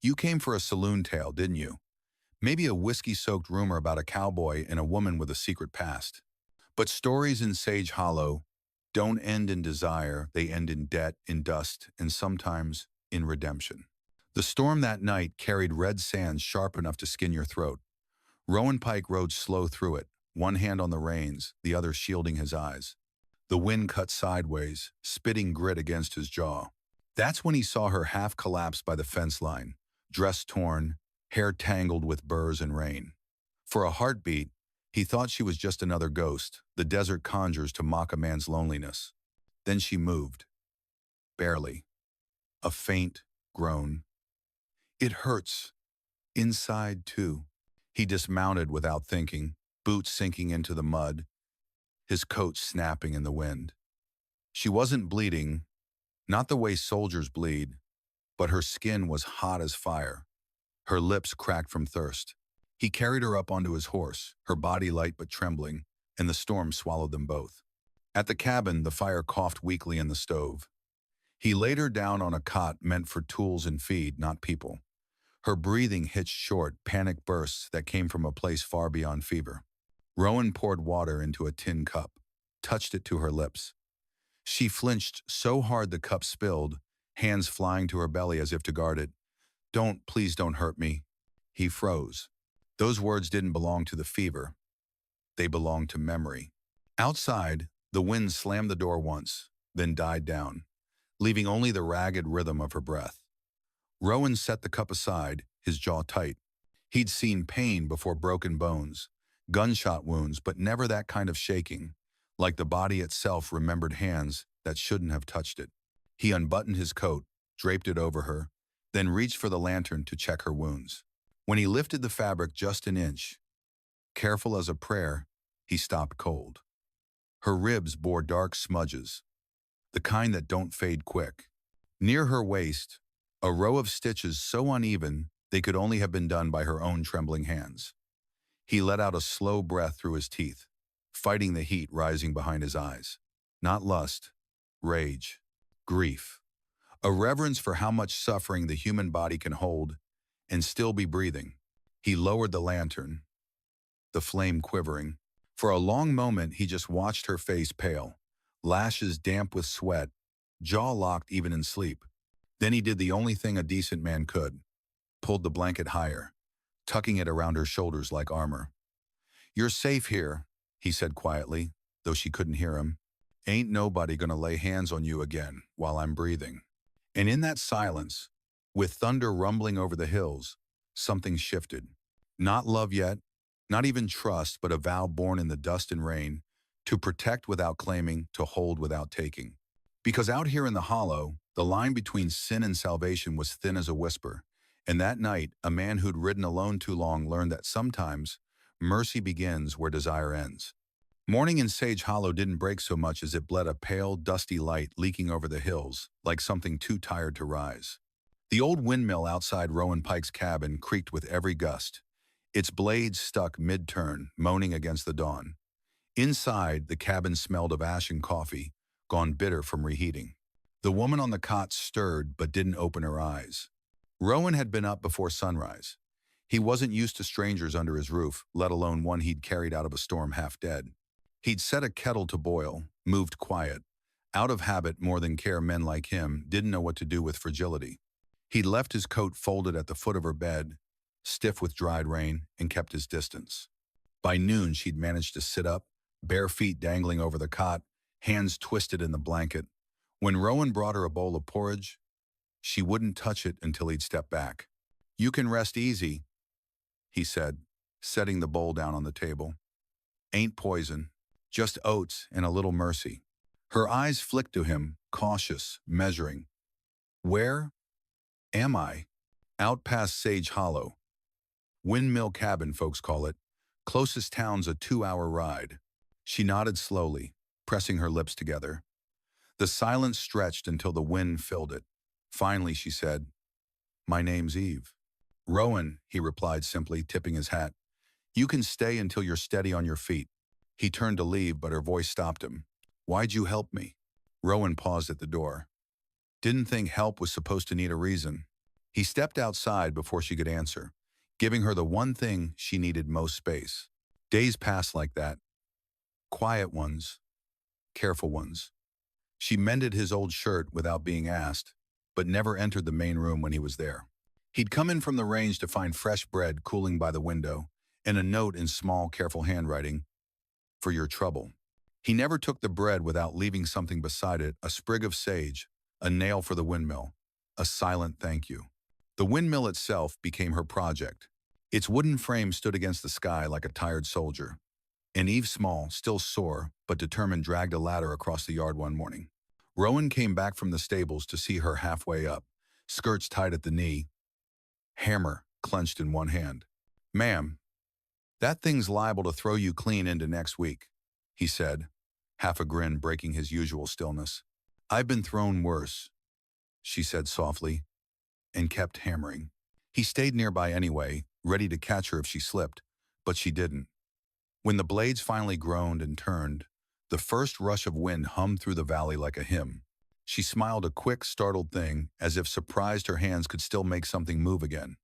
You came for a saloon tale, didn't you? Maybe a whiskey-soaked rumor about a cowboy and a woman with a secret past. But stories in Sage Hollow don't end in desire, they end in debt, in dust, and sometimes in redemption. The storm that night carried red sands sharp enough to skin your throat. Rowan Pike rode slow through it, one hand on the reins, the other shielding his eyes. The wind cut sideways, spitting grit against his jaw. That's when he saw her half collapsed by the fence line, dress torn, hair tangled with burrs and rain. For a heartbeat, he thought she was just another ghost the desert conjures to mock a man's loneliness. Then she moved. Barely. A faint groan. It hurts. Inside, too. He dismounted without thinking, boots sinking into the mud, his coat snapping in the wind. She wasn't bleeding, not the way soldiers bleed, but her skin was hot as fire. Her lips cracked from thirst. He carried her up onto his horse, her body light but trembling, and the storm swallowed them both. At the cabin, the fire coughed weakly in the stove. He laid her down on a cot meant for tools and feed, not people. Her breathing hitched short, panic bursts that came from a place far beyond fever. Rowan poured water into a tin cup, touched it to her lips. She flinched so hard the cup spilled, hands flying to her belly as if to guard it. Please don't hurt me." He froze. Those words didn't belong to the fever. They belonged to memory. Outside, the wind slammed the door once, then died down, leaving only the ragged rhythm of her breath. Rowan set the cup aside, his jaw tight. He'd seen pain before broken bones, gunshot wounds, but never that kind of shaking, like the body itself remembered hands that shouldn't have touched it. He unbuttoned his coat, draped it over her, then reached for the lantern to check her wounds. When he lifted the fabric just an inch, careful as a prayer, he stopped cold. Her ribs bore dark smudges, the kind that don't fade quick. Near her waist, a row of stitches so uneven they could only have been done by her own trembling hands. He let out a slow breath through his teeth, fighting the heat rising behind his eyes. Not lust, rage, grief. A reverence for how much suffering the human body can hold and still be breathing. He lowered the lantern, the flame quivering. For a long moment, he just watched her face pale, lashes damp with sweat, jaw locked even in sleep. Then he did the only thing a decent man could, pulled the blanket higher, tucking it around her shoulders like armor. "You're safe here," he said quietly, though she couldn't hear him. "Ain't nobody gonna lay hands on you again while I'm breathing." And in that silence, with thunder rumbling over the hills, something shifted. Not love yet, not even trust, but a vow born in the dust and rain, to protect without claiming, to hold without taking. Because out here in the hollow, the line between sin and salvation was thin as a whisper, and that night, a man who'd ridden alone too long learned that sometimes mercy begins where desire ends. Morning in Sage Hollow didn't break so much as it bled a pale, dusty light leaking over the hills, like something too tired to rise. The old windmill outside Rowan Pike's cabin creaked with every gust, its blades stuck mid-turn, moaning against the dawn. Inside, the cabin smelled of ash and coffee, gone bitter from reheating. The woman on the cot stirred but didn't open her eyes. Rowan had been up before sunrise. He wasn't used to strangers under his roof, let alone one he'd carried out of a storm half dead. He'd set a kettle to boil, moved quiet. Out of habit more than care, men like him didn't know what to do with fragility. He'd left his coat folded at the foot of her bed, stiff with dried rain, and kept his distance. By noon, she'd managed to sit up, bare feet dangling over the cot, hands twisted in the blanket. When Rowan brought her a bowl of porridge, she wouldn't touch it until he'd step back. "You can rest easy," he said, setting the bowl down on the table. "Ain't poison, just oats and a little mercy." Her eyes flicked to him, cautious, measuring. "Where am I?" "Out past Sage Hollow. Windmill Cabin, folks call it. Closest town's a 2-hour ride." She nodded slowly, pressing her lips together. The silence stretched until the wind filled it. Finally, she said, "My name's Eve." "Rowan," he replied simply, tipping his hat. "You can stay until you're steady on your feet." He turned to leave, but her voice stopped him. "Why'd you help me?" Rowan paused at the door. "Didn't think help was supposed to need a reason." He stepped outside before she could answer, giving her the one thing she needed most space. Days passed like that, quiet ones, careful ones. She mended his old shirt without being asked, but never entered the main room when he was there. He'd come in from the range to find fresh bread cooling by the window and a note in small, careful handwriting, "For your trouble." He never took the bread without leaving something beside it, a sprig of sage, a nail for the windmill, a silent thank you. The windmill itself became her project. Its wooden frame stood against the sky like a tired soldier. And Eve Small, still sore but determined, dragged a ladder across the yard one morning. Rowan came back from the stables to see her halfway up, skirts tied at the knee, hammer clenched in one hand. "Ma'am, that thing's liable to throw you clean into next week," he said, half a grin breaking his usual stillness. "I've been thrown worse," she said softly, and kept hammering. He stayed nearby anyway, ready to catch her if she slipped, but she didn't. When the blades finally groaned and turned, the first rush of wind hummed through the valley like a hymn. She smiled, a quick, startled thing, as if surprised her hands could still make something move again.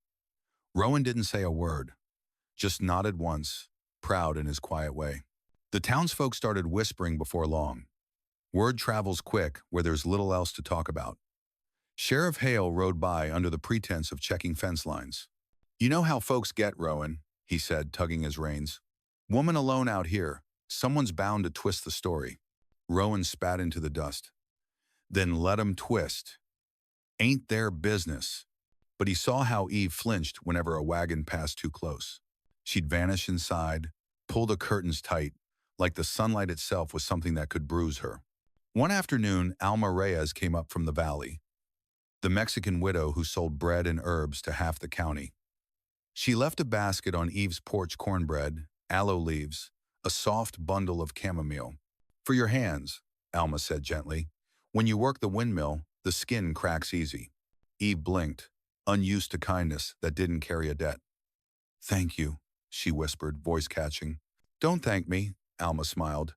Rowan didn't say a word, just nodded once, proud in his quiet way. The townsfolk started whispering before long. Word travels quick where there's little else to talk about. Sheriff Hale rode by under the pretense of checking fence lines. "You know how folks get, Rowan," he said, tugging his reins. "Woman alone out here. Someone's bound to twist the story." Rowan spat into the dust. "Then let 'em twist. Ain't their business." But he saw how Eve flinched whenever a wagon passed too close. She'd vanish inside, pull the curtains tight, like the sunlight itself was something that could bruise her. One afternoon, Alma Reyes came up from the valley, the Mexican widow who sold bread and herbs to half the county. She left a basket on Eve's porch: cornbread, aloe leaves, a soft bundle of chamomile. "For your hands," Alma said gently. "When you work the windmill, the skin cracks easy." Eve blinked, unused to kindness that didn't carry a debt. "Thank you," she whispered, voice catching. "Don't thank me," Alma smiled.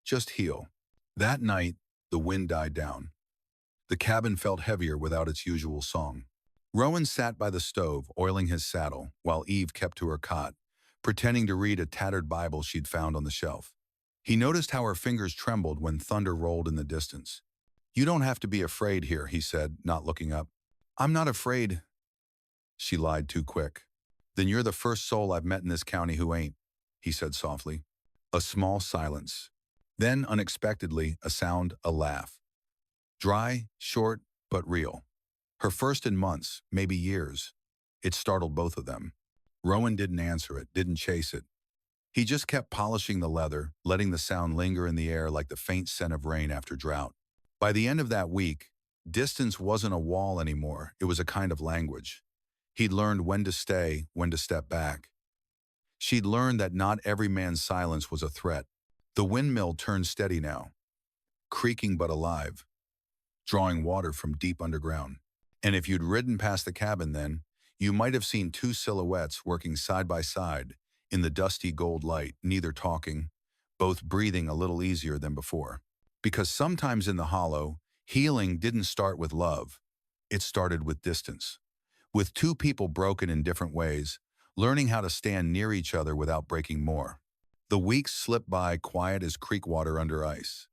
"Just heal." That night, the wind died down. The cabin felt heavier without its usual song. Rowan sat by the stove, oiling his saddle, while Eve kept to her cot, pretending to read a tattered Bible she'd found on the shelf. He noticed how her fingers trembled when thunder rolled in the distance. "You don't have to be afraid here," he said, not looking up. "I'm not afraid." She lied too quick. "Then you're the first soul I've met in this county who ain't," he said softly. A small silence. Then, unexpectedly, a sound, a laugh. Dry, short, but real. Her first in months, maybe years. It startled both of them. Rowan didn't answer it, didn't chase it. He just kept polishing the leather, letting the sound linger in the air like the faint scent of rain after drought. By the end of that week, distance wasn't a wall anymore, it was a kind of language. He'd learned when to stay, when to step back. She'd learned that not every man's silence was a threat. The windmill turned steady now, creaking but alive, drawing water from deep underground. And if you'd ridden past the cabin then, you might have seen two silhouettes working side by side in the dusty gold light, neither talking, both breathing a little easier than before. Because sometimes in the hollow, healing didn't start with love. It started with distance. With two people broken in different ways, learning how to stand near each other without breaking more. The weeks slipped by, quiet as creek water under ice.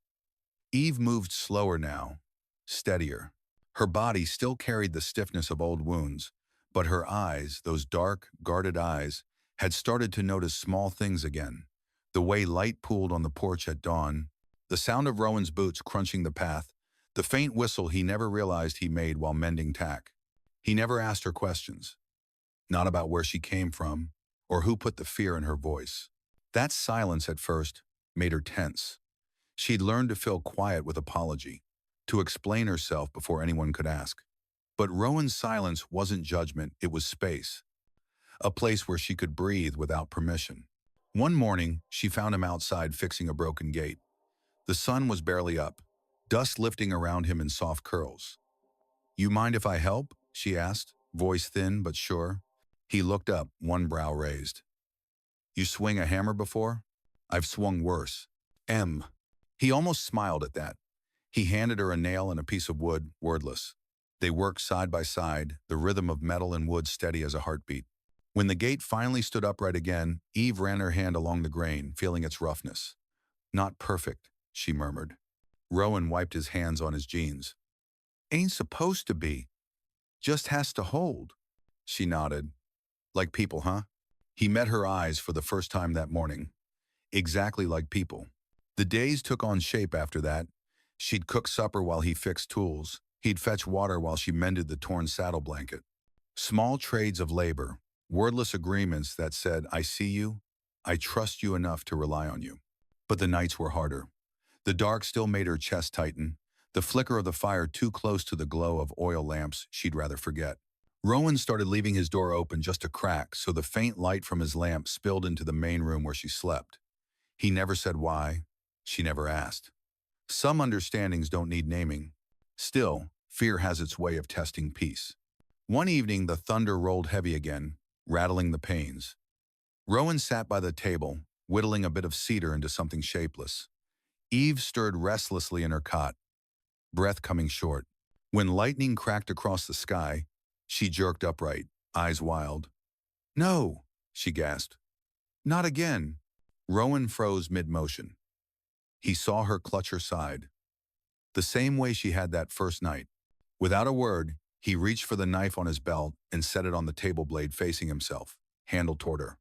Eve moved slower now, steadier. Her body still carried the stiffness of old wounds, but her eyes, those dark, guarded eyes, had started to notice small things again. The way light pooled on the porch at dawn, the sound of Rowan's boots crunching the path, the faint whistle he never realized he made while mending tack. He never asked her questions. Not about where she came from, or who put the fear in her voice. That silence at first made her tense. She'd learned to fill quiet with apology, to explain herself before anyone could ask. But Rowan's silence wasn't judgment, it was space. A place where she could breathe without permission. One morning, she found him outside fixing a broken gate. The sun was barely up, dust lifting around him in soft curls. "You mind if I help?" she asked, voice thin but sure. He looked up, one brow raised. "You swing a hammer before?" "I've swung worse." He almost smiled at that. He handed her a nail and a piece of wood, wordless. They worked side by side, the rhythm of metal and wood steady as a heartbeat. When the gate finally stood upright again, Eve ran her hand along the grain, feeling its roughness. Not perfect, she murmured. Rowan wiped his hands on his jeans. Ain't supposed to be. Just has to hold. She nodded. Like people, huh? He met her eyes for the first time that morning. Exactly like people. The days took on shape after that. She'd cook supper while he fixed tools. He'd fetch water while she mended the torn saddle blanket. Small trades of labor, wordless agreements that said, I see you, I trust you enough to rely on you. But the nights were harder. The dark still made her chest tighten, the flicker of the fire too close to the glow of oil lamps she'd rather forget. Rowan started leaving his door open just a crack so the faint light from his lamp spilled into the main room where she slept. He never said why. She never asked. Some understandings don't need naming. Still, fear has its way of testing peace. One evening, the thunder rolled heavy again, rattling the panes. Rowan sat by the table, whittling a bit of cedar into something shapeless. Eve stirred restlessly in her cot, breath coming short. When lightning cracked across the sky, she jerked upright, eyes wild. No, she gasped. Not again. Rowan froze mid-motion. He saw her clutch her side, the same way she had that first night. Without a word, he reached for the knife on his belt and set it on the table blade facing himself, handle toward her.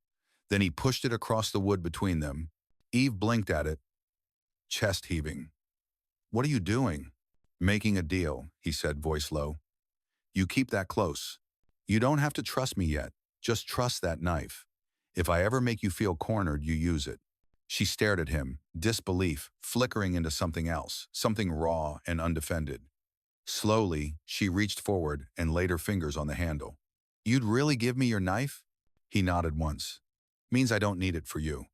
Then he pushed it across the wood between them. Eve blinked at it, chest heaving. What are you doing? Making a deal, he said, voice low. You keep that close. You don't have to trust me yet. Just trust that knife. If I ever make you feel cornered, you use it. She stared at him, disbelief flickering into something else, something raw and undefended. Slowly, she reached forward and laid her fingers on the handle. You'd really give me your knife? He nodded once. Means I don't need it for you.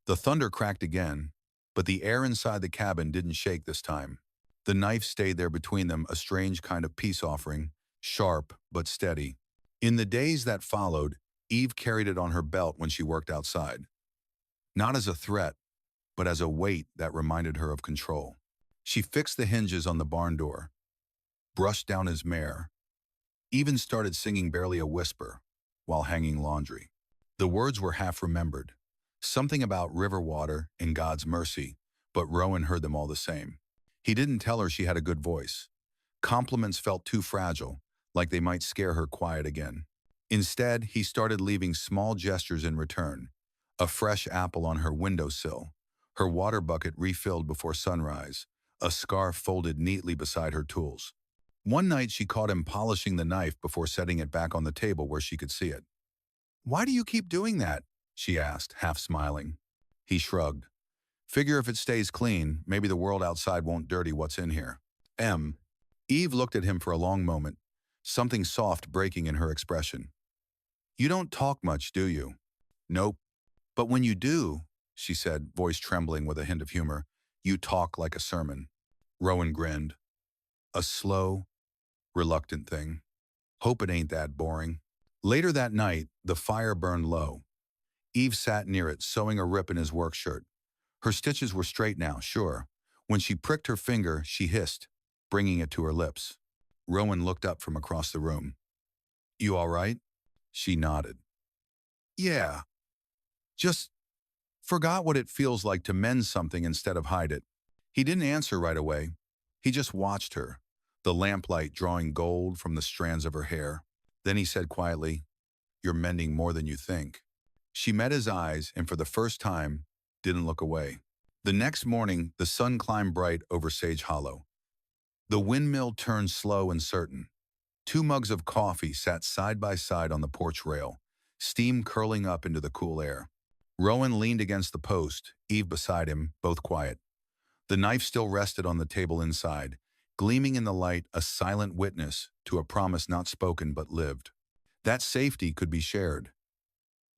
The thunder cracked again, but the air inside the cabin didn't shake this time. The knife stayed there between them, a strange kind of peace offering, sharp but steady. In the days that followed, Eve carried it on her belt when she worked outside. Not as a threat, but as a weight that reminded her of control. She fixed the hinges on the barn door, brushed down his mare, even started singing barely a whisper while hanging laundry. The words were half remembered, something about river water and God's mercy, but Rowan heard them all the same. He didn't tell her she had a good voice. Compliments felt too fragile, like they might scare her quiet again. Instead, he started leaving small gestures in return. A fresh apple on her windowsill, her water bucket refilled before sunrise, a scarf folded neatly beside her tools. One night she caught him polishing the knife before setting it back on the table where she could see it. Why do you keep doing that? She asked, half smiling. He shrugged. Figure if it stays clean, maybe the world outside won't dirty what's in here. Eve looked at him for a long moment, something soft breaking in her expression. You don't talk much, do you? Nope. But when you do, she said, voice trembling with a hint of humor, you talk like a sermon. Rowan grinned. A slow, reluctant thing. Hope it ain't that boring. Later that night, the fire burned low. Eve sat near it, sewing a rip in his work shirt. Her stitches were straight now, sure. When she pricked her finger, she hissed, bringing it to her lips. Rowan looked up from across the room. You all right? She nodded. Yeah. Just forgot what it feels like to mend something instead of hide it. He didn't answer right away. He just watched her, the lamplight drawing gold from the strands of her hair. Then he said quietly, You're mending more than you think. She met his eyes and for the first time, didn't look away. The next morning, the sun climbed bright over Sage Hollow. The windmill turned slow and certain. 2 mugs of coffee sat side by side on the porch rail, steam curling up into the cool air. Rowan leaned against the post, Eve beside him, both quiet. The knife still rested on the table inside, gleaming in the light, a silent witness to a promise not spoken but lived. That safety could be shared.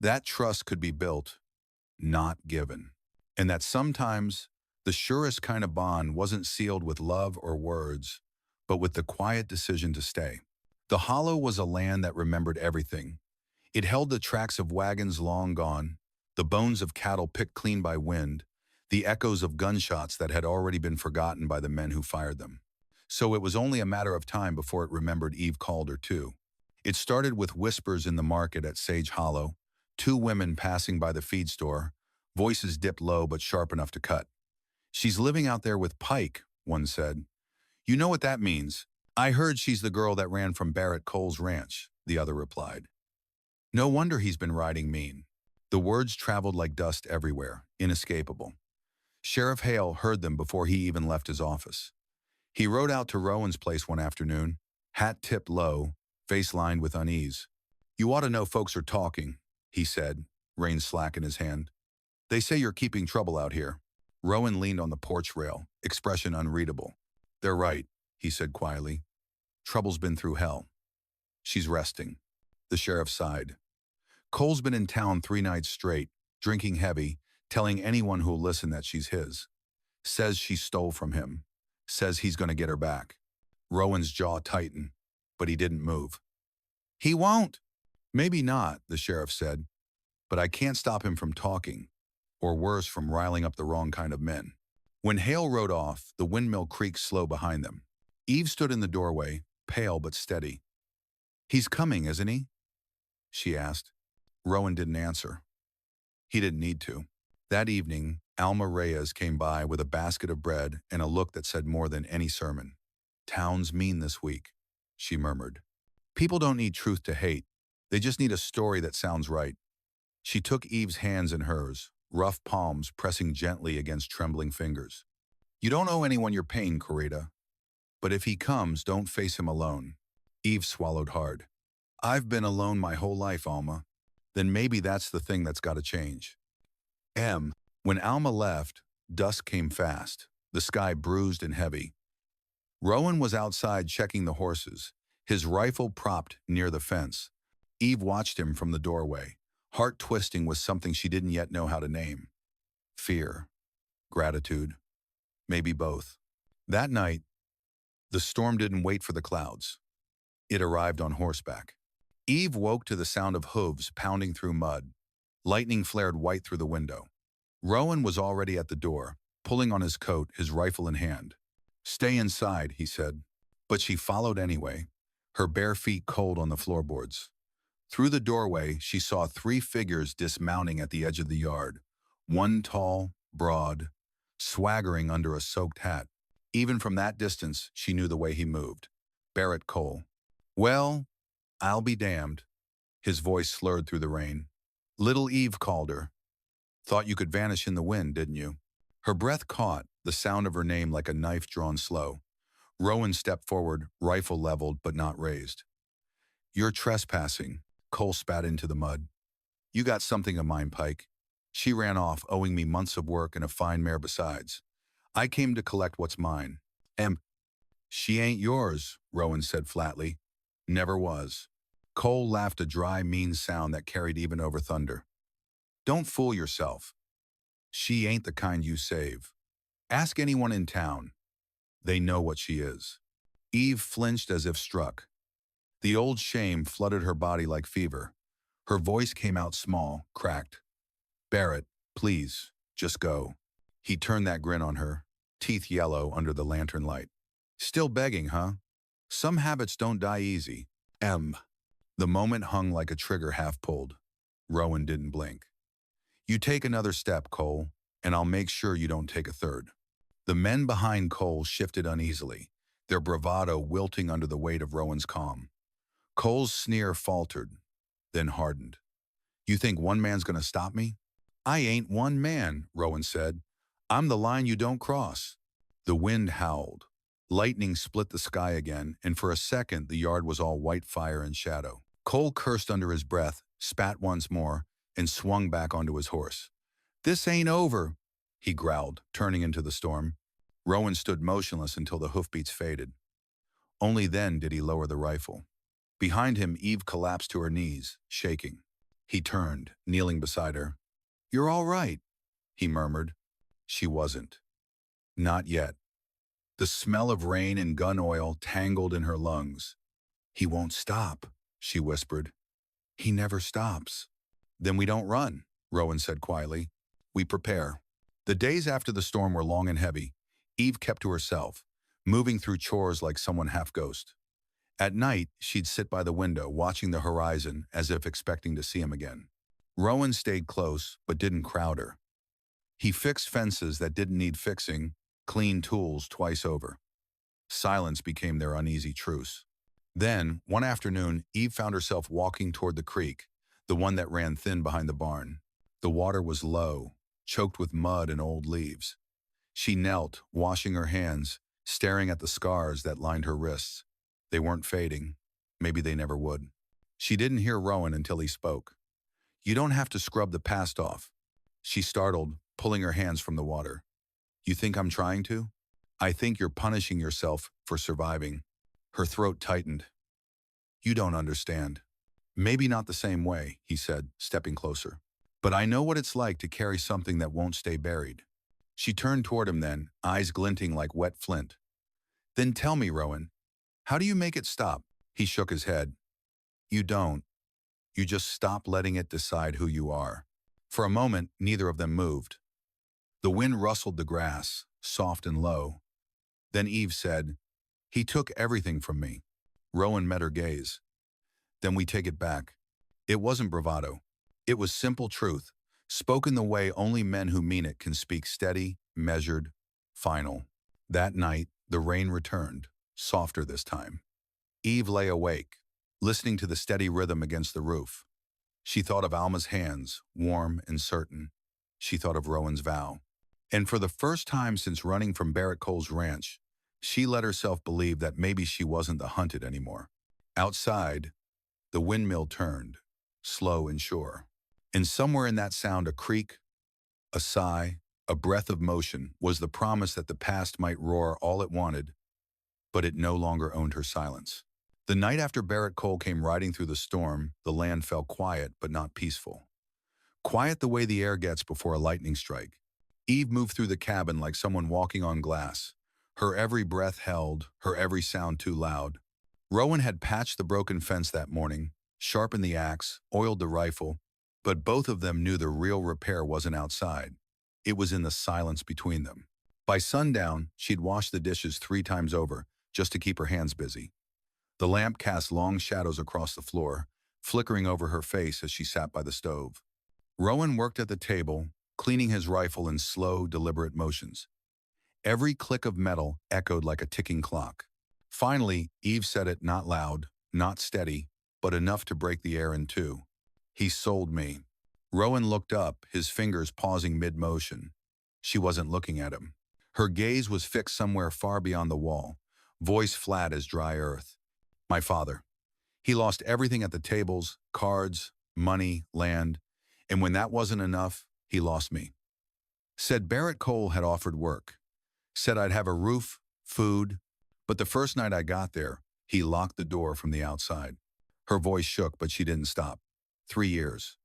That trust could be built, not given. And that sometimes the surest kind of bond wasn't sealed with love or words, but with the quiet decision to stay. The hollow was a land that remembered everything. It held the tracks of wagons long gone, the bones of cattle picked clean by wind, the echoes of gunshots that had already been forgotten by the men who fired them. So it was only a matter of time before it remembered Eve called her too. It started with whispers in the market at Sage Hollow, two women passing by the feed store, voices dipped low but sharp enough to cut. "She's living out there with Pike," one said. "You know what that means. I heard she's the girl that ran from Barrett Cole's ranch," the other replied. "No wonder he's been riding mean." The words traveled like dust everywhere, inescapable. Sheriff Hale heard them before he even left his office. He rode out to Rowan's place one afternoon, hat tipped low, face lined with unease. "You ought to know folks are talking," he said, rein slack in his hand. "They say you're keeping trouble out here." Rowan leaned on the porch rail, expression unreadable. "They're right," he said quietly. "Trouble's been through hell. She's resting." The sheriff sighed. "Cole's been in town 3 nights straight, drinking heavy, telling anyone who'll listen that she's his. Says she stole from him. Says he's going to get her back." Rowan's jaw tightened, but he didn't move. "He won't." "Maybe not," the sheriff said, "but I can't stop him from talking, or worse, from riling up the wrong kind of men." When Hale rode off, the windmill creaked slow behind them. Eve stood in the doorway, pale but steady. "He's coming, isn't he?" she asked. Rowan didn't answer. He didn't need to. That evening, Alma Reyes came by with a basket of bread and a look that said more than any sermon. "Town's mean this week," she murmured. "People don't need truth to hate. They just need a story that sounds right." She took Eve's hands in hers, rough palms pressing gently against trembling fingers. "You don't owe anyone your pain, Corita. But if he comes, don't face him alone." Eve swallowed hard. "I've been alone my whole life, Alma. Then maybe that's the thing that's got to change." When Alma left, dusk came fast, the sky bruised and heavy. Rowan was outside checking the horses, his rifle propped near the fence. Eve watched him from the doorway, heart twisting with something she didn't yet know how to name. Fear, gratitude, maybe both. That night, the storm didn't wait for the clouds. It arrived on horseback. Eve woke to the sound of hooves pounding through mud. Lightning flared white through the window. Rowan was already at the door, pulling on his coat, his rifle in hand. "Stay inside," he said. But she followed anyway, her bare feet cold on the floorboards. Through the doorway, she saw 3 figures dismounting at the edge of the yard. One tall, broad, swaggering under a soaked hat. Even from that distance, she knew the way he moved. Barrett Cole. "Well, I'll be damned." His voice slurred through the rain. "Little Eve called her. Thought you could vanish in the wind, didn't you?" Her breath caught, the sound of her name like a knife drawn slow. Rowan stepped forward, rifle leveled but not raised. "You're trespassing," Cole spat into the mud. "You got something of mine, Pike. She ran off, owing me months of work and a fine mare besides. I came to collect what's mine." "She ain't yours," Rowan said flatly. "Never was." Cole laughed, a dry, mean sound that carried even over thunder. "Don't fool yourself. She ain't the kind you save. Ask anyone in town. They know what she is." Eve flinched as if struck. The old shame flooded her body like fever. Her voice came out small, cracked. "Barrett, please, just go." He turned that grin on her, teeth yellow under the lantern light. "Still begging, huh? Some habits don't die easy." The moment hung like a trigger half pulled. Rowan didn't blink. "You take another step, Cole, and I'll make sure you don't take a third." The men behind Cole shifted uneasily, their bravado wilting under the weight of Rowan's calm. Cole's sneer faltered, then hardened. "You think one man's going to stop me?" "I ain't one man," Rowan said. "I'm the line you don't cross." The wind howled. Lightning split the sky again, and for a second the yard was all white fire and shadow. Cole cursed under his breath, spat once more, and swung back onto his horse. "This ain't over," he growled, turning into the storm. Rowan stood motionless until the hoofbeats faded. Only then did he lower the rifle. Behind him, Eve collapsed to her knees, shaking. He turned, kneeling beside her. "You're all right," he murmured. She wasn't. Not yet. The smell of rain and gun oil tangled in her lungs. "He won't stop," she whispered. "He never stops." "Then we don't run," Rowan said quietly. "We prepare." The days after the storm were long and heavy. Eve kept to herself, moving through chores like someone half-ghost. At night, she'd sit by the window, watching the horizon as if expecting to see him again. Rowan stayed close, but didn't crowd her. He fixed fences that didn't need fixing, cleaned tools twice over. Silence became their uneasy truce. Then, one afternoon, Eve found herself walking toward the creek, the one that ran thin behind the barn. The water was low, choked with mud and old leaves. She knelt, washing her hands, staring at the scars that lined her wrists. They weren't fading. Maybe they never would. She didn't hear Rowan until he spoke. "You don't have to scrub the past off." She startled, pulling her hands from the water. "You think I'm trying to?" "I think you're punishing yourself for surviving." Her throat tightened. "You don't understand." "Maybe not the same way," he said, stepping closer. "But I know what it's like to carry something that won't stay buried." She turned toward him then, eyes glinting like wet flint. "Then tell me, Rowan, how do you make it stop?" He shook his head. "You don't. You just stop letting it decide who you are." For a moment, neither of them moved. The wind rustled the grass, soft and low. Then Eve said, "He took everything from me." Rowan met her gaze. "Then we take it back." It wasn't bravado. It was simple truth, spoken the way only men who mean it can speak, steady, measured, final. That night, the rain returned, softer this time. Eve lay awake, listening to the steady rhythm against the roof. She thought of Alma's hands, warm and certain. She thought of Rowan's vow. And for the first time since running from Barrett Cole's ranch, she let herself believe that maybe she wasn't the hunted anymore. Outside, the windmill turned, slow and sure. And somewhere in that sound, a creak, a sigh, a breath of motion was the promise that the past might roar all it wanted, but it no longer owned her silence. The night after Barrett Cole came riding through the storm, the land fell quiet but not peaceful. Quiet the way the air gets before a lightning strike. Eve moved through the cabin like someone walking on glass, her every breath held, her every sound too loud. Rowan had patched the broken fence that morning, sharpened the axe, oiled the rifle, but both of them knew the real repair wasn't outside. It was in the silence between them. By sundown, she'd washed the dishes 3 times over, just to keep her hands busy. The lamp cast long shadows across the floor, flickering over her face as she sat by the stove. Rowan worked at the table, cleaning his rifle in slow, deliberate motions. Every click of metal echoed like a ticking clock. Finally, Eve said it, not loud, not steady, but enough to break the air in two. "He sold me." Rowan looked up, his fingers pausing mid-motion. She wasn't looking at him. Her gaze was fixed somewhere far beyond the wall, voice flat as dry earth. "My father. He lost everything at the tables, cards, money, land, and when that wasn't enough, he lost me. Said Barrett Cole had offered work. Said I'd have a roof, food, but the first night I got there, he locked the door from the outside." Her voice shook, but she didn't stop. 3 years.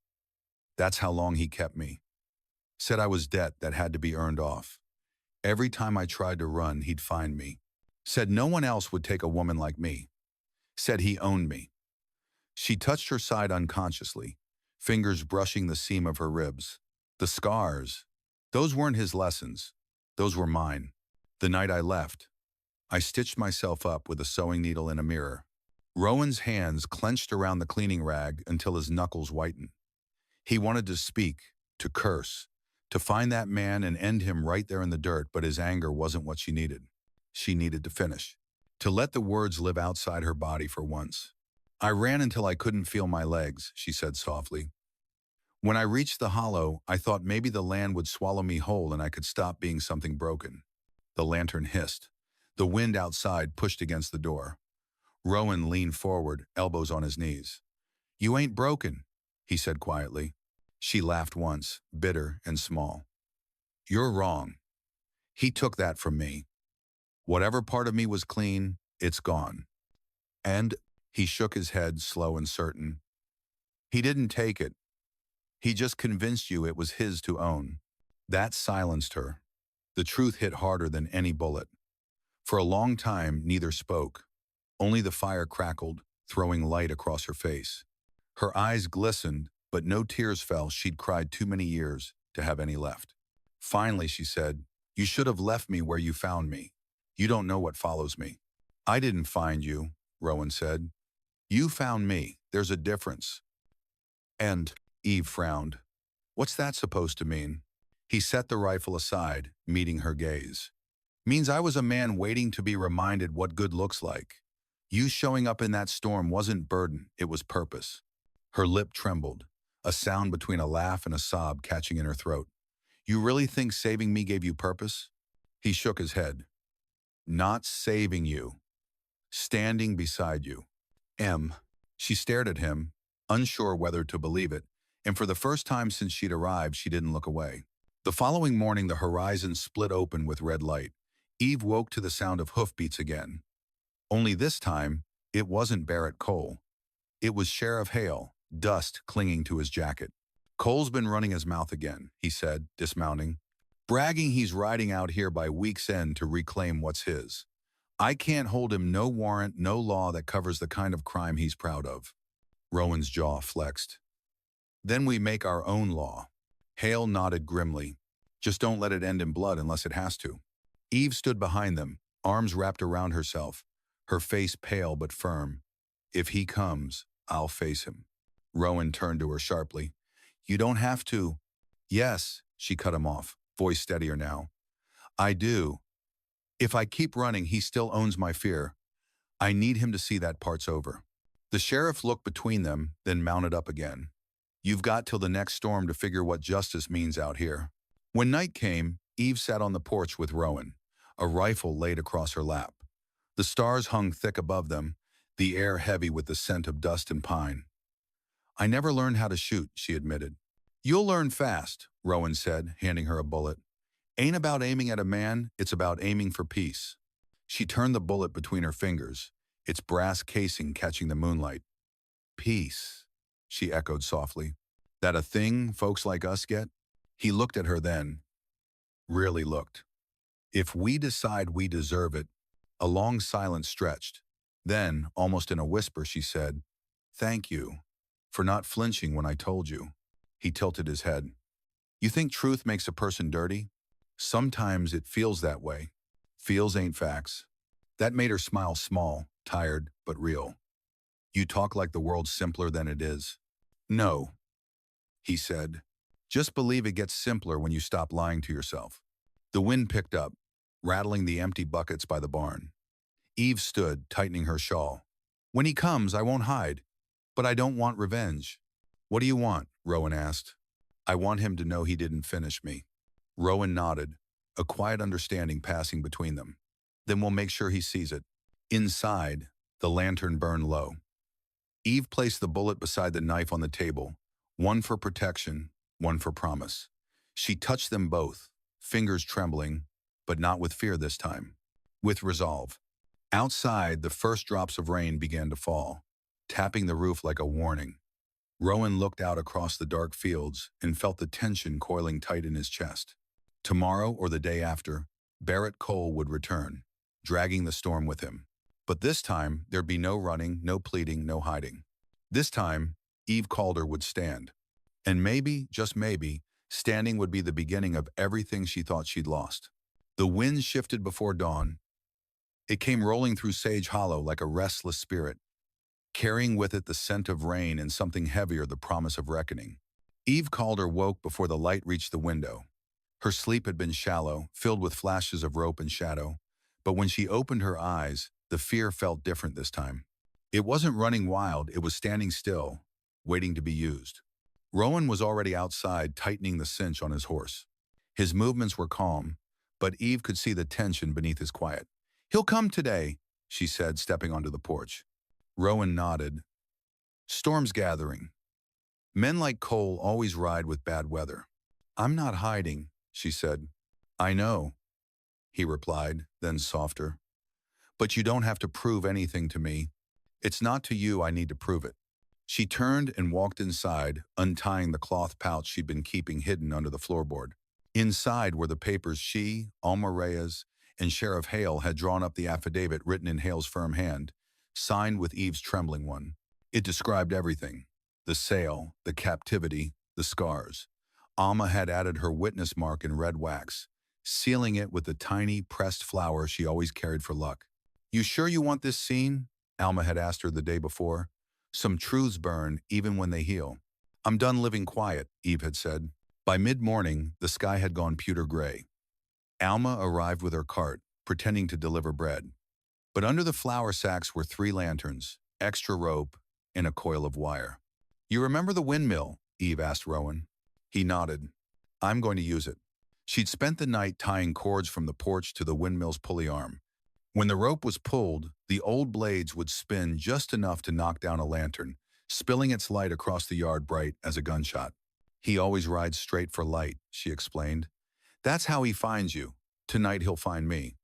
That's how long he kept me. Said I was debt that had to be earned off. Every time I tried to run, he'd find me. Said no one else would take a woman like me. Said he owned me. She touched her side unconsciously, fingers brushing the seam of her ribs. The scars, those weren't his lessons. Those were mine. The night I left, I stitched myself up with a sewing needle in a mirror. Rowan's hands clenched around the cleaning rag until his knuckles whitened. He wanted to speak, to curse, to find that man and end him right there in the dirt, but his anger wasn't what she needed. She needed to finish. To let the words live outside her body for once. "I ran until I couldn't feel my legs," she said softly. "When I reached the hollow, I thought maybe the land would swallow me whole and I could stop being something broken." The lantern hissed. The wind outside pushed against the door. Rowan leaned forward, elbows on his knees. "You ain't broken," he said quietly. She laughed once, bitter and small. "You're wrong. He took that from me. Whatever part of me was clean, it's gone." And he shook his head, slow and certain. "He didn't take it. He just convinced you it was his to own." That silenced her. The truth hit harder than any bullet. For a long time, neither spoke. Only the fire crackled, throwing light across her face. Her eyes glistened, but no tears fell. She'd cried too many years to have any left. Finally, she said, "You should have left me where you found me. You don't know what follows me. I didn't find you, Rowan said. You found me. There's a difference. And, Eve frowned. What's that supposed to mean? He set the rifle aside, meeting her gaze. Means I was a man waiting to be reminded what good looks like. You showing up in that storm wasn't burden, it was purpose. Her lip trembled, a sound between a laugh and a sob catching in her throat. You really think saving me gave you purpose? He shook his head. Not saving you. Standing beside you. She stared at him, unsure whether to believe it, and for the first time since she'd arrived, she didn't look away. The following morning, the horizon split open with red light. Eve woke to the sound of hoofbeats again. Only this time, it wasn't Barrett Cole. It was Sheriff Hale, dust clinging to his jacket. Cole's been running his mouth again, he said, dismounting. Bragging he's riding out here by week's end to reclaim what's his. I can't hold him, no warrant, no law that covers the kind of crime he's proud of. Rowan's jaw flexed. Then we make our own law. Hale nodded grimly. Just don't let it end in blood unless it has to. Eve stood behind them, arms wrapped around herself, her face pale but firm. If he comes, I'll face him. Rowan turned to her sharply. You don't have to. Yes, she cut him off, voice steadier now. I do. If I keep running, he still owns my fear. I need him to see that part's over. The sheriff looked between them, then mounted up again. You've got till the next storm to figure what justice means out here. When night came, Eve sat on the porch with Rowan, a rifle laid across her lap. The stars hung thick above them, the air heavy with the scent of dust and pine. I never learned how to shoot, she admitted. You'll learn fast, Rowan said, handing her a bullet. Ain't about aiming at a man, it's about aiming for peace. She turned the bullet between her fingers, its brass casing catching the moonlight. Peace, she echoed softly. That a thing folks like us get? He looked at her then. Really looked. If we decide we deserve it. A long silence stretched. Then, almost in a whisper, she said, Thank you for not flinching when I told you. He tilted his head. You think truth makes a person dirty? Sometimes it feels that way. Feels ain't facts. That made her smile small, tired, but real. You talk like the world's simpler than it is. No, he said. Just believe it gets simpler when you stop lying to yourself. The wind picked up, rattling the empty buckets by the barn. Eve stood, tightening her shawl. When he comes, I won't hide. But I don't want revenge. What do you want? Rowan asked. I want him to know he didn't finish me. Rowan nodded, a quiet understanding passing between them. Then we'll make sure he sees it. Inside, the lantern burned low. Eve placed the bullet beside the knife on the table, one for protection, one for promise. She touched them both, fingers trembling, but not with fear this time, with resolve. Outside, the first drops of rain began to fall, tapping the roof like a warning. Rowan looked out across the dark fields and felt the tension coiling tight in his chest. Tomorrow or the day after, Barrett Cole would return, dragging the storm with him. But this time, there'd be no running, no pleading, no hiding. This time, Eve Calder would stand. And maybe, just maybe, standing would be the beginning of everything she thought she'd lost. The wind shifted before dawn. It came rolling through Sage Hollow like a restless spirit, carrying with it the scent of rain and something heavier, the promise of reckoning. Eve Calder woke before the light reached the window. Her sleep had been shallow, filled with flashes of rope and shadow, but when she opened her eyes, the fear felt different this time. It wasn't running wild, it was standing still, waiting to be used. Rowan was already outside, tightening the cinch on his horse. His movements were calm, but Eve could see the tension beneath his quiet. He'll come today, she said, stepping onto the porch. Rowan nodded. Storm's gathering. Men like Cole always ride with bad weather. I'm not hiding, she said. I know, he replied, then softer. But you don't have to prove anything to me. It's not to you I need to prove it. She turned and walked inside, untying the cloth pouch she'd been keeping hidden under the floorboard. Inside were the papers she, Alma Reyes, and Sheriff Hale had drawn up, the affidavit written in Hale's firm hand, signed with Eve's trembling one. It described everything. The sale, the captivity, the scars. Alma had added her witness mark in red wax, sealing it with the tiny, pressed flower she always carried for luck. "You sure you want this scene?" Alma had asked her the day before. "Some truths burn even when they heal." "I'm done living quiet," Eve had said. By mid-morning, the sky had gone pewter gray. Alma arrived with her cart, pretending to deliver bread. But under the flour sacks were 3 lanterns, extra rope, and a coil of wire. "You remember the windmill?" Eve asked Rowan. He nodded. "I'm going to use it." She'd spent the night tying cords from the porch to the windmill's pulley arm. When the rope was pulled, the old blades would spin just enough to knock down a lantern, spilling its light across the yard bright as a gunshot. "He always rides straight for light," she explained. "That's how he finds you. Tonight he'll find me."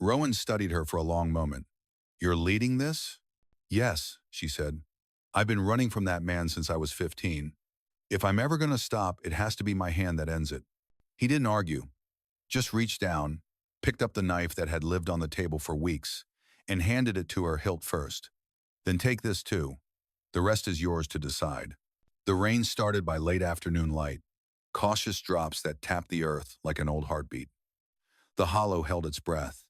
Rowan studied her for a long moment. "You're leading this?" "Yes," she said. "I've been running from that man since I was 15. If I'm ever going to stop, it has to be my hand that ends it." He didn't argue, just reached down, picked up the knife that had lived on the table for weeks, and handed it to her hilt first. "Then take this too. The rest is yours to decide." The rain started by late afternoon light, cautious drops that tapped the earth like an old heartbeat. The hollow held its breath.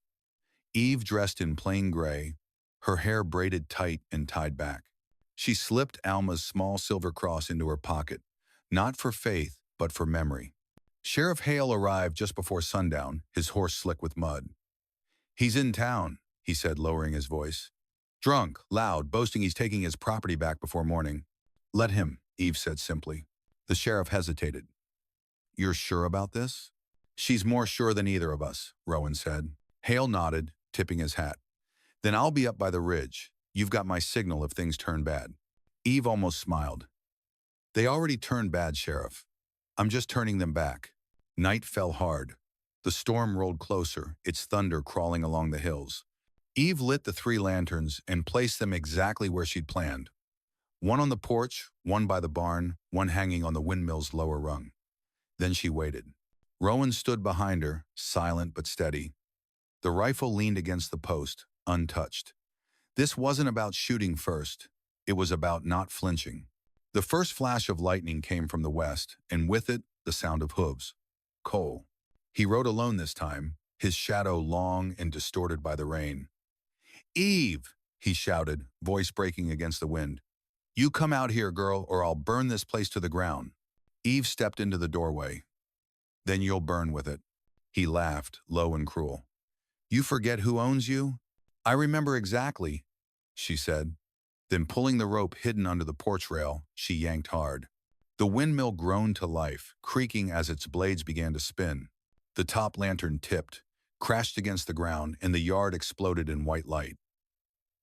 Eve dressed in plain gray, her hair braided tight and tied back. She slipped Alma's small silver cross into her pocket, not for faith, but for memory. Sheriff Hale arrived just before sundown, his horse slick with mud. "He's in town," he said, lowering his voice. "Drunk, loud, boasting he's taking his property back before morning." "Let him," Eve said simply. The sheriff hesitated. "You're sure about this?" "She's more sure than either of us," Rowan said. Hale nodded, tipping his hat. "Then I'll be up by the ridge. You've got my signal if things turn bad." Eve almost smiled. "They already turned bad, Sheriff. I'm just turning them back." Night fell hard. The storm rolled closer, its thunder crawling along the hills. Eve lit the 3 lanterns and placed them exactly where she'd planned. One on the porch, one by the barn, one hanging on the windmill's lower rung. Then she waited. Rowan stood behind her, silent but steady. The rifle leaned against the post, untouched. This wasn't about shooting first. It was about not flinching. The first flash of lightning came from the west, and with it, the sound of hooves. Cole. He rode alone this time, his shadow long and distorted by the rain. "Eve!" he shouted, voice breaking against the wind. "You come out here, girl, or I'll burn this place to the ground." Eve stepped into the doorway. "Then you'll burn with it." He laughed, low and cruel. "You forget who owns you?" "I remember exactly," she said. Then pulling the rope hidden under the porch rail, she yanked hard. The windmill groaned to life, creaking as its blades began to spin. The top lantern tipped, crashed against the ground, and the yard exploded in white light.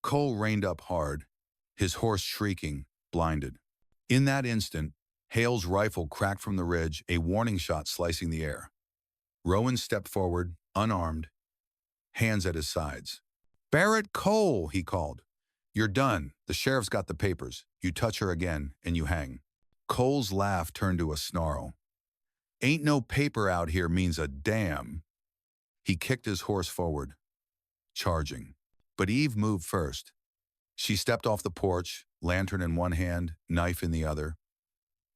Cole reined up hard, his horse shrieking, blinded. In that instant, Hale's rifle cracked from the ridge, a warning shot slicing the air. Rowan stepped forward, unarmed, hands at his sides. "Barrett Cole," he called. "You're done. The sheriff's got the papers. You touch her again, and you hang." Cole's laugh turned to a snarl. "Ain't no paper out here means a damn." He kicked his horse forward, charging. But Eve moved first. She stepped off the porch, lantern in one hand, knife in the other.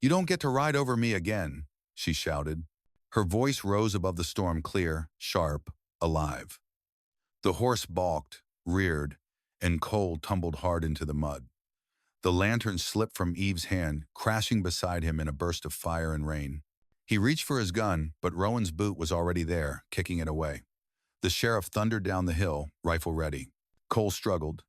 "You don't get to ride over me again," she shouted. Her voice rose above the storm, clear, sharp, alive. The horse balked, reared, and Cole tumbled hard into the mud. The lantern slipped from Eve's hand, crashing beside him in a burst of fire and rain. He reached for his gun, but Rowan's boot was already there, kicking it away. The sheriff thundered down the hill, rifle ready. Cole struggled,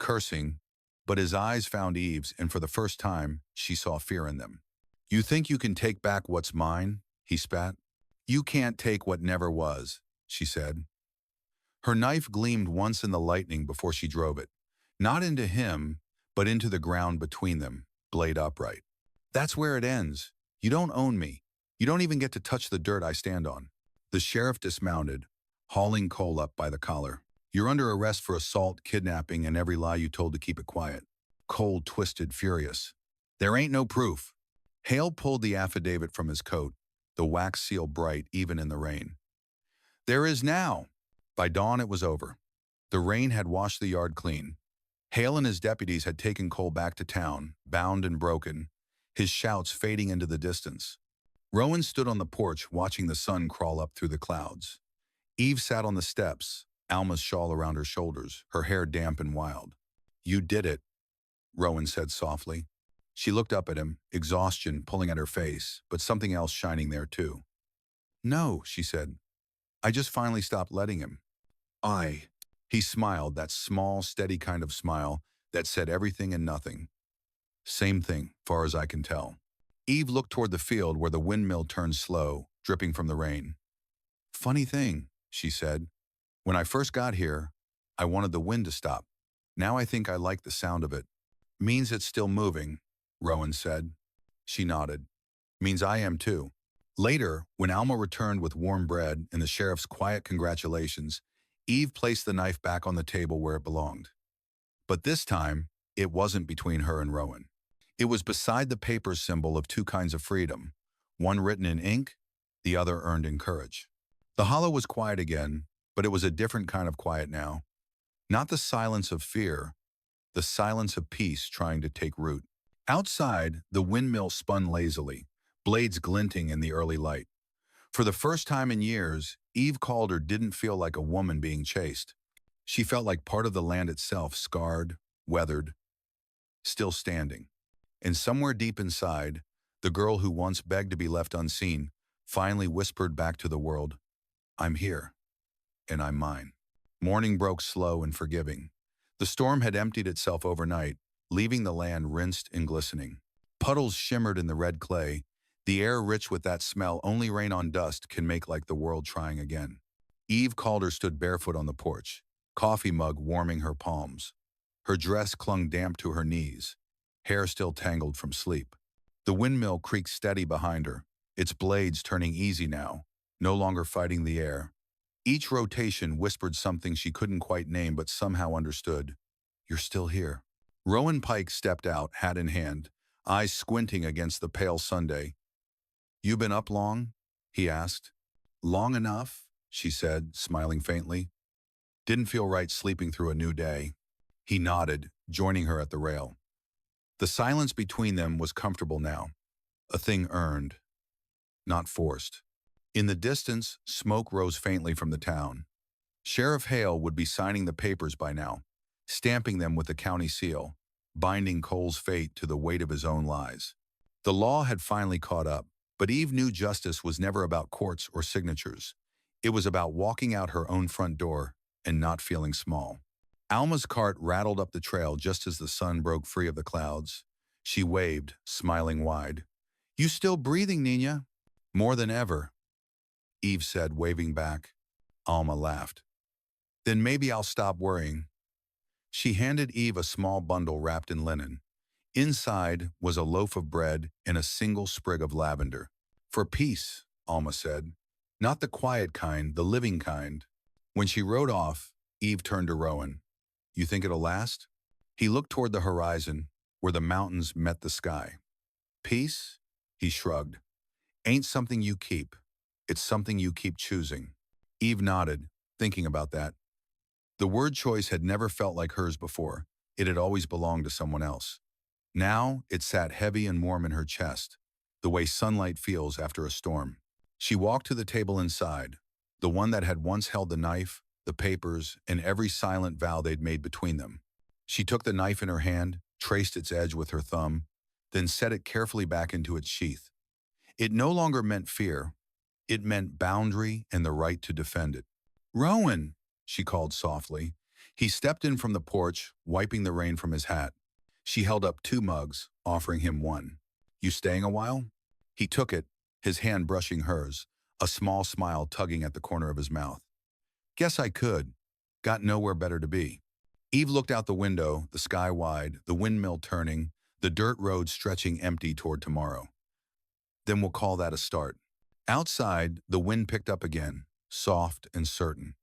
cursing, but his eyes found Eve's, and for the first time, she saw fear in them. "You think you can take back what's mine?" he spat. "You can't take what never was," she said. Her knife gleamed once in the lightning before she drove it, not into him, but into the ground between them, blade upright. "That's where it ends. You don't own me. You don't even get to touch the dirt I stand on." The sheriff dismounted, hauling Cole up by the collar. "You're under arrest for assault, kidnapping, and every lie you told to keep it quiet." Cole twisted, furious. "There ain't no proof." Hale pulled the affidavit from his coat, the wax seal bright even in the rain. "There is now." By dawn it was over. The rain had washed the yard clean. Hale and his deputies had taken Cole back to town, bound and broken, his shouts fading into the distance. Rowan stood on the porch watching the sun crawl up through the clouds. Eve sat on the steps, Alma's shawl around her shoulders, her hair damp and wild. "You did it," Rowan said softly. She looked up at him, exhaustion pulling at her face, but something else shining there too. "No," she said. "I just finally stopped letting him." "I." He smiled, that small, steady kind of smile that said everything and nothing. "Same thing, far as I can tell." Eve looked toward the field where the windmill turned slow, dripping from the rain. "Funny thing," she said. "When I first got here, I wanted the wind to stop. Now I think I like the sound of it." "Means it's still moving," Rowan said. She nodded. "Means I am too." Later, when Alma returned with warm bread and the sheriff's quiet congratulations, Eve placed the knife back on the table where it belonged. But this time, it wasn't between her and Rowan. It was beside the paper symbol of two kinds of freedom, one written in ink, the other earned in courage. The hollow was quiet again, but it was a different kind of quiet now. Not the silence of fear, the silence of peace trying to take root. Outside, the windmill spun lazily, blades glinting in the early light. For the first time in years, Eve Calder didn't feel like a woman being chased. She felt like part of the land itself, scarred, weathered, still standing. And somewhere deep inside, the girl who once begged to be left unseen finally whispered back to the world, "I'm here, and I'm mine." Morning broke slow and forgiving. The storm had emptied itself overnight, leaving the land rinsed and glistening. Puddles shimmered in the red clay, the air rich with that smell only rain on dust can make, like the world trying again. Eve Calder stood barefoot on the porch, coffee mug warming her palms. Her dress clung damp to her knees, hair still tangled from sleep. The windmill creaked steady behind her, its blades turning easy now, no longer fighting the air. Each rotation whispered something she couldn't quite name but somehow understood. "You're still here." Rowan Pike stepped out, hat in hand, eyes squinting against the pale Sunday. "You been up long?" he asked. "Long enough," she said, smiling faintly. "Didn't feel right sleeping through a new day." He nodded, joining her at the rail. The silence between them was comfortable now, a thing earned, not forced. In the distance, smoke rose faintly from the town. Sheriff Hale would be signing the papers by now, stamping them with the county seal, binding Cole's fate to the weight of his own lies. The law had finally caught up, but Eve knew justice was never about courts or signatures. It was about walking out her own front door and not feeling small. Alma's cart rattled up the trail just as the sun broke free of the clouds. She waved, smiling wide. "You still breathing, Nina?" "More than ever," Eve said, waving back. Alma laughed. "Then maybe I'll stop worrying." She handed Eve a small bundle wrapped in linen. Inside was a loaf of bread and a single sprig of lavender. "For peace," Alma said. "Not the quiet kind, the living kind." When she rode off, Eve turned to Rowan. "You think it'll last?" He looked toward the horizon, where the mountains met the sky. "Peace?" He shrugged. "Ain't something you keep. It's something you keep choosing." Eve nodded, thinking about that. The word choice had never felt like hers before. It had always belonged to someone else. Now it sat heavy and warm in her chest, the way sunlight feels after a storm. She walked to the table inside, the one that had once held the knife, the papers, and every silent vow they'd made between them. She took the knife in her hand, traced its edge with her thumb, then set it carefully back into its sheath. It no longer meant fear. It meant boundary and the right to defend it. "Rowan," she called softly. He stepped in from the porch, wiping the rain from his hat. She held up 2 mugs, offering him one. "You staying a while?" He took it, his hand brushing hers, a small smile tugging at the corner of his mouth. "Guess I could. Got nowhere better to be." Eve looked out the window, the sky wide, the windmill turning, the dirt road stretching empty toward tomorrow. "Then we'll call that a start." Outside, the wind picked up again, soft and certain.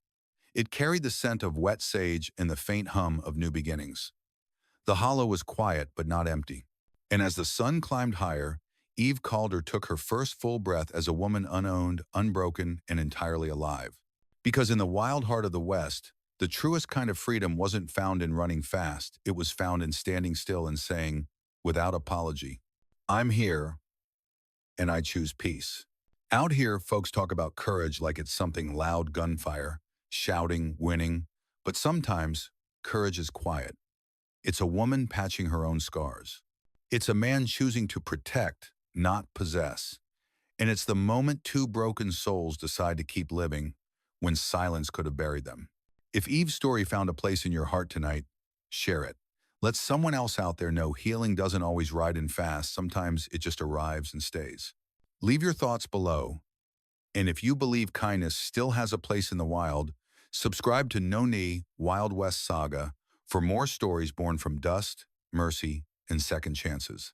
It carried the scent of wet sage and the faint hum of new beginnings. The hollow was quiet but not empty. And as the sun climbed higher, Eve Calder took her first full breath as a woman unowned, unbroken, and entirely alive. Because in the wild heart of the West, the truest kind of freedom wasn't found in running fast, it was found in standing still and saying, without apology, "I'm here, and I choose peace. Out here, folks talk about courage like it's something loud gunfire, shouting, winning, but sometimes courage is quiet. It's a woman patching her own scars. It's a man choosing to protect, not possess. And it's the moment two broken souls decide to keep living when silence could have buried them. If Eve's story found a place in your heart tonight, share it. Let someone else out there know healing doesn't always ride in fast. Sometimes it just arrives and stays. Leave your thoughts below. And if you believe kindness still has a place in the wild, subscribe to NoNe Wild West Saga for more stories born from dust, mercy, and second chances.